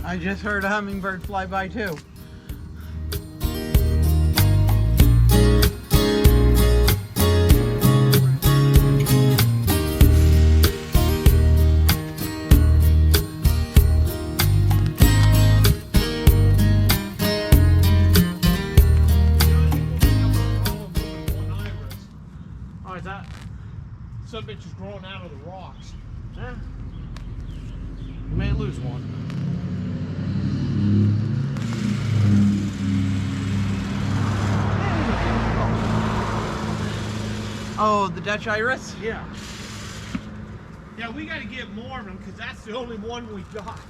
I just heard a hummingbird fly by too. Some bitch is growing out of the rocks. Yeah. You may lose one. Oh, the Dutch iris? Yeah. Yeah, we got to get more of them because that's the only one we got.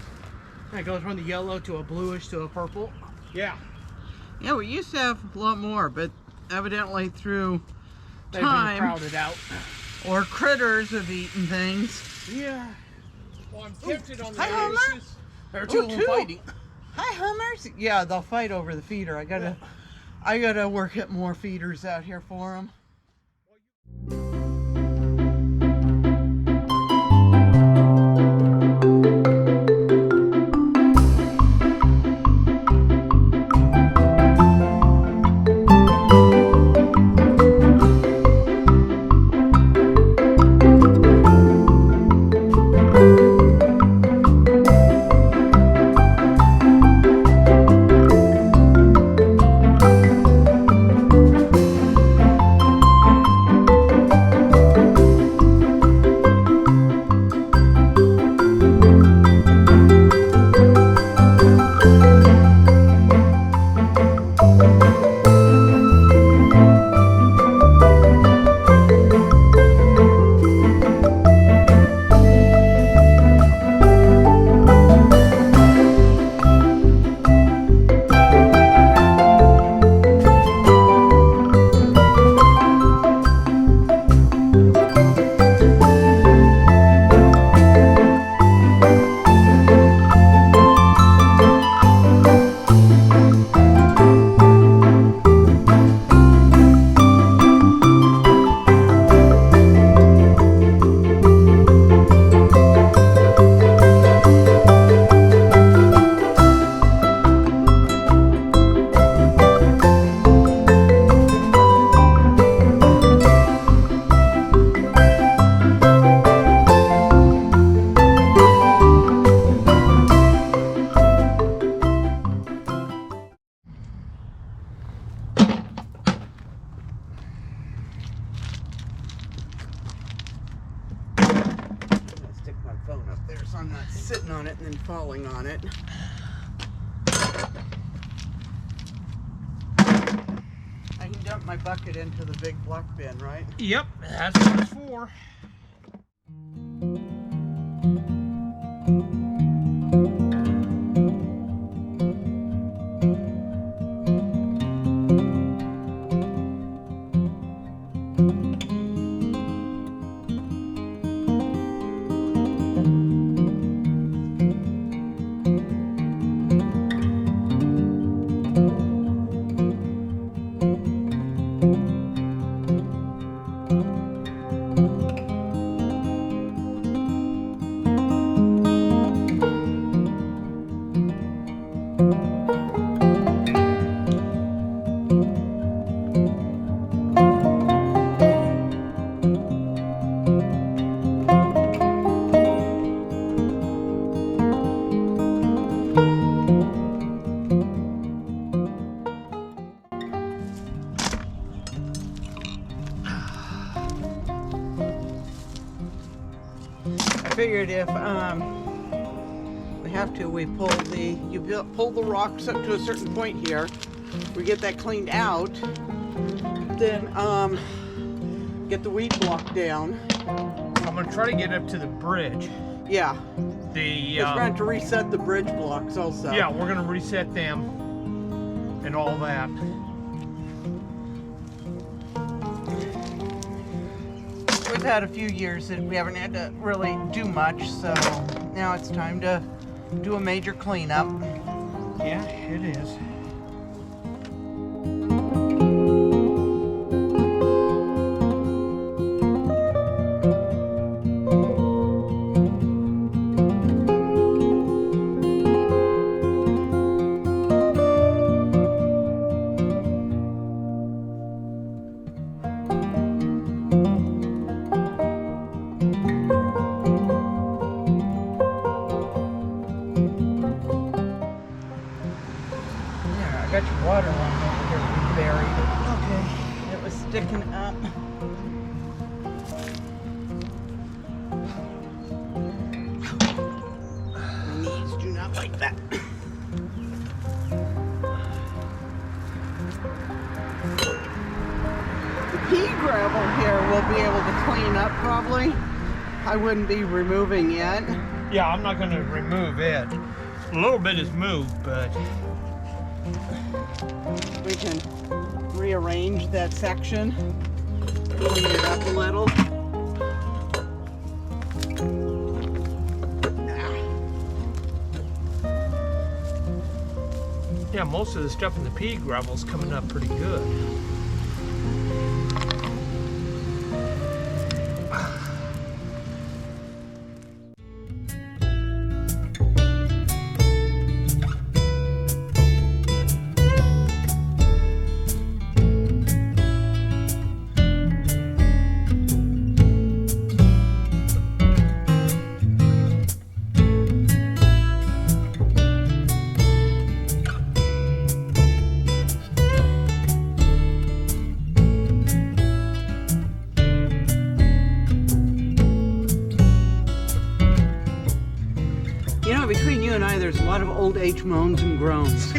It goes from the yellow to a bluish to a purple. Yeah. Yeah, we used to have a lot more, but evidently through They've been time crowded out. or critters have eaten things. Yeah. Well, I'm tempted on the Hi, Homer. irises. There are two of them two. fighting. Hi, Hummers. Yeah, they'll fight over the feeder. I gotta work at more feeders out here for them. Phone up there so I'm not sitting on it and then falling on it. I can dump my bucket into the big black bin, right? Yep, that's what it's for. I figured if we have to, we pull the rocks up to a certain point here. We get that cleaned out, then get the weed block down. I'm gonna try to get up to the bridge. Yeah. We're going to have to reset the bridge blocks also. Yeah, we're gonna reset them and all that. We've had a few years that we haven't had to really do much, so now it's time to do a major cleanup. Yeah, it is. got your water line over here buried. Okay, it was sticking up. My knees do not like that. The pea gravel here we'll be able to clean up probably. I wouldn't be removing it. Yeah, I'm not going to remove it. A little bit is moved, but We can rearrange that section, clean it up a little. yeah, most of the stuff in the pea gravel's coming up pretty good. You know, between you and I, there's a lot of old age moans and groans.